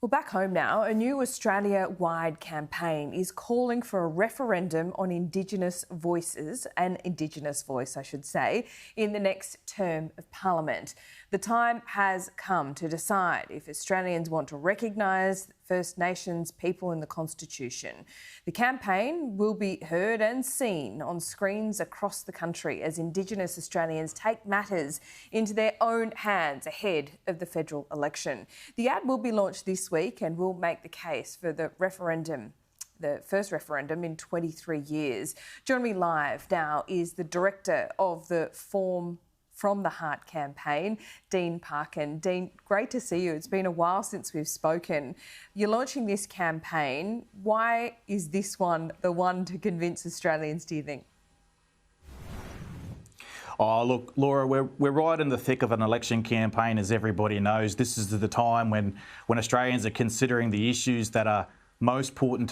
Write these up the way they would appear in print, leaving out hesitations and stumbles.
Well, back home now, a new Australia-wide campaign is calling for a referendum on Indigenous voices, an Indigenous voice, I should say, in the next term of Parliament. The time has come to decide if Australians want to recognise First Nations people in the Constitution. The campaign will be heard and seen on screens across the country as Indigenous Australians take matters into their own hands ahead of the federal election. The ad will be launched this week and will make the case for the referendum, the first referendum in 23 years. Joining me live now is the director of the From the Heart campaign, Dean Parkin. Dean, great to see you. It's been a while since we've spoken. You're launching this campaign. Why is this one the one to convince Australians, do you think? Oh, look, Laura, we're right in the thick of an election campaign, as everybody knows. This is the time when Australians are considering the issues that are most important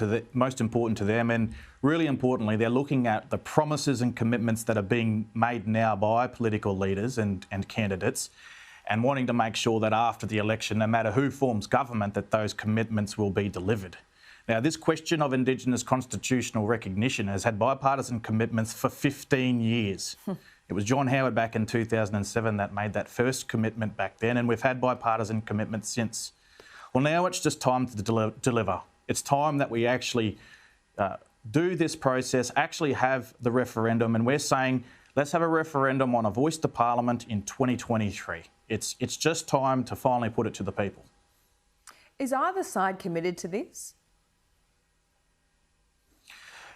to them, and really importantly, they're looking at the promises and commitments that are being made now by political leaders and candidates, and wanting to make sure that after the election, no matter who forms government, that those commitments will be delivered. Now, this question of Indigenous constitutional recognition has had bipartisan commitments for 15 years. It was John Howard back in 2007 that made that first commitment back then, and we've had bipartisan commitments since. Well, now it's just time to deliver. It's time that we actually do this process, actually have the referendum, and we're saying let's have a referendum on a voice to Parliament in 2023. It's just time to finally put it to the people. Is either side committed to this?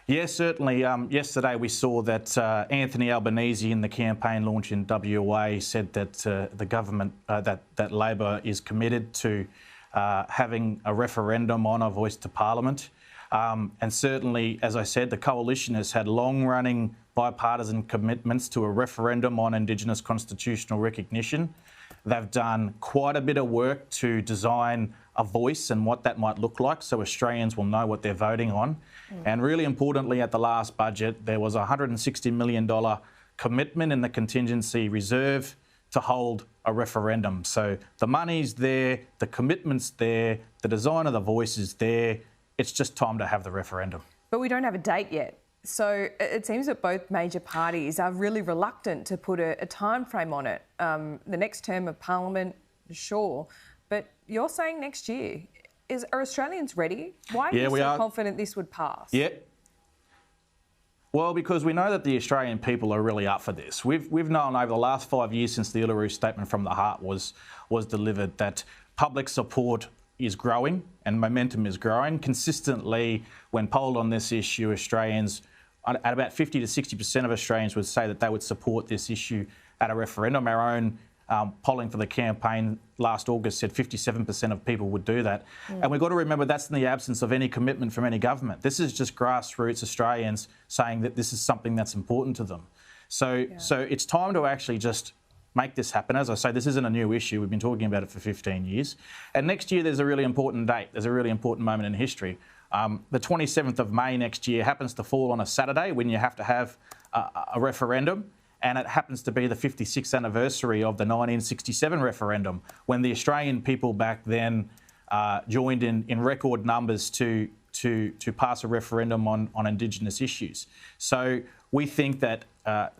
Yes, certainly. Yesterday we saw that Anthony Albanese in the campaign launch in WA said that the government, that Labor is committed to having a referendum on a voice to Parliament. And certainly, as I said, the coalition has had long-running bipartisan commitments to a referendum on Indigenous constitutional recognition. They've done quite a bit of work to design a voice and what that might look like so Australians will know what they're voting on. And really importantly, at the last budget, there was a $160 million commitment in the contingency reserve to hold a referendum. So the money's there, the commitment's there, the design of the voice is there. It's just time to have the referendum. But we don't have a date yet. So it seems that both major parties are really reluctant to put a time frame on it. The next term of Parliament, sure, but you're saying next year. Are Australians ready? Why are you so confident this would pass? Yeah. Well, because we know that the Australian people are really up for this. We've known over the last 5 years since the Uluru Statement from the Heart was delivered that public support is growing and momentum is growing. Consistently, when polled on this issue, Australians, at about 50 to 60% of Australians would say that they would support this issue at a referendum. Our own polling for the campaign last August said 57% of people would do that. And we've got to remember that's in the absence of any commitment from any government. This is just grassroots Australians saying that this is something that's important to them. So it's time to actually just make this happen. As I say, this isn't a new issue. We've been talking about it for 15 years. And next year there's a really important date. There's a really important moment in history. The 27th of May next year happens to fall on a Saturday when you have to have a referendum. And it happens to be the 56th anniversary of the 1967 referendum, when the Australian people back then joined in record numbers to pass a referendum on Indigenous issues. So we think that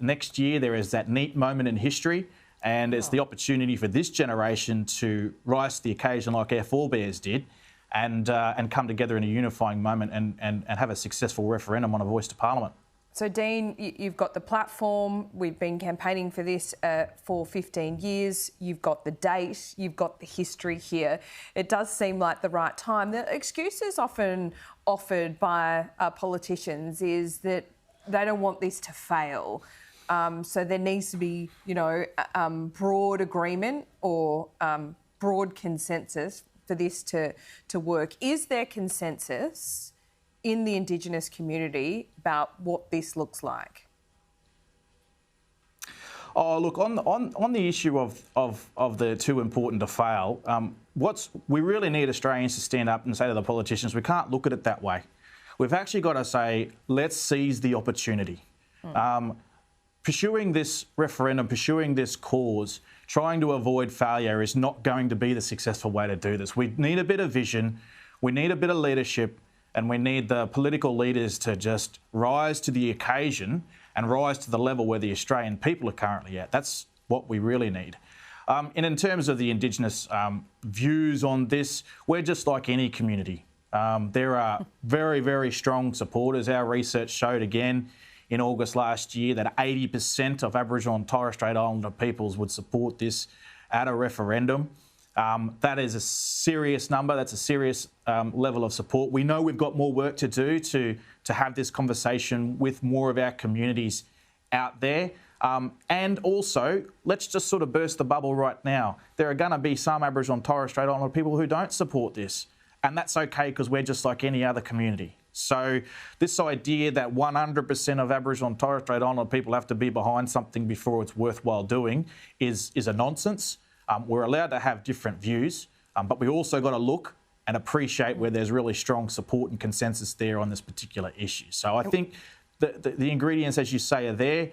next year there is that neat moment in history, and it's the opportunity for this generation to rise to the occasion like our forebears did, and come together in a unifying moment and have a successful referendum on a voice to Parliament. So, Dean, you've got the platform. We've been campaigning for this for 15 years. You've got the date. You've got the history here. It does seem like the right time. The excuses often offered by politicians is that they don't want this to fail. So there needs to be, broad agreement or broad consensus for this to work. Is there consensus in the Indigenous community about what this looks like? Oh, look, on the issue of the too important to fail, we really need Australians to stand up and say to the politicians, we can't look at it that way. We've actually got to say, let's seize the opportunity. Pursuing this referendum, pursuing this cause, trying to avoid failure is not going to be the successful way to do this. We need a bit of vision, we need a bit of leadership, and we need the political leaders to just rise to the occasion and rise to the level where the Australian people are currently at. That's what we really need. And in terms of the Indigenous views on this, we're just like any community. There are very, very strong supporters. Our research showed again in August last year that 80% of Aboriginal and Torres Strait Islander peoples would support this at a referendum. That is a serious number. That's a serious level of support. We know we've got more work to do to have this conversation with more of our communities out there. And also, let's just sort of burst the bubble right now. There are going to be some Aboriginal and Torres Strait Islander people who don't support this. And that's okay because we're just like any other community. So this idea that 100% of Aboriginal and Torres Strait Islander people have to be behind something before it's worthwhile doing is a nonsense. We're allowed to have different views, but we also got to look and appreciate where there's really strong support and consensus there on this particular issue. So I think the ingredients, as you say, are there.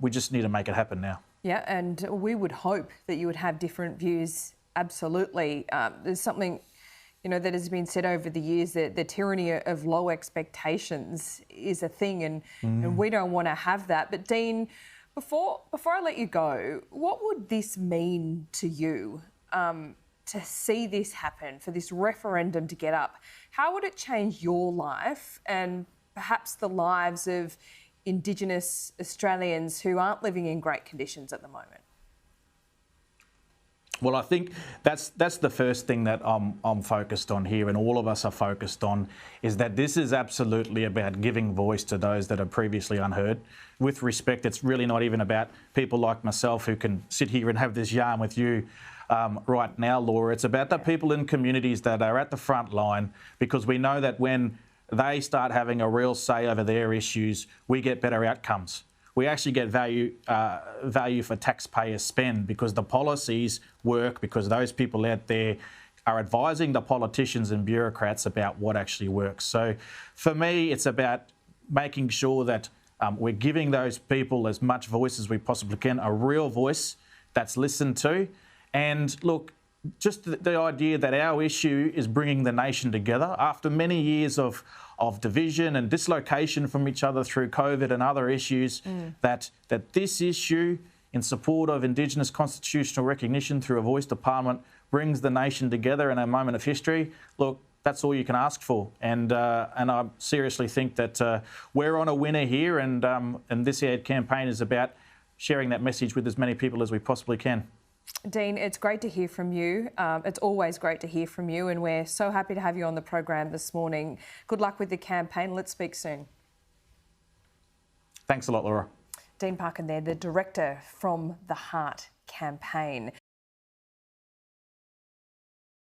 We just need to make it happen now. Yeah, and we would hope that you would have different views. Absolutely. There's something, that has been said over the years that the tyranny of low expectations is a thing, and we don't want to have that. But Dean, before I let you go, what would this mean to you to see this happen, for this referendum to get up? How would it change your life and perhaps the lives of Indigenous Australians who aren't living in great conditions at the moment? Well, I think that's the first thing that I'm focused on here, and all of us are focused on, is that this is absolutely about giving voice to those that are previously unheard. With respect, it's really not even about people like myself who can sit here and have this yarn with you right now, Laura. It's about the people in communities that are at the front line, because we know that when they start having a real say over their issues, we get better outcomes. We actually get value for taxpayer spend, because the policies work, because those people out there are advising the politicians and bureaucrats about what actually works. So for me, it's about making sure that we're giving those people as much voice as we possibly can, a real voice that's listened to. And look, just the idea that our issue is bringing the nation together after many years of division and dislocation from each other through COVID and other issues, that this issue in support of Indigenous constitutional recognition through a voice to Parliament brings the nation together in a moment of history. Look, that's all you can ask for. And I seriously think that we're on a winner here, and this ad campaign is about sharing that message with as many people as we possibly can. Dean, it's great to hear from you. It's always great to hear from you, and we're so happy to have you on the program this morning. Good luck with the campaign. Let's speak soon. Thanks a lot, Laura. Dean Parkin there, the director from the Heart campaign.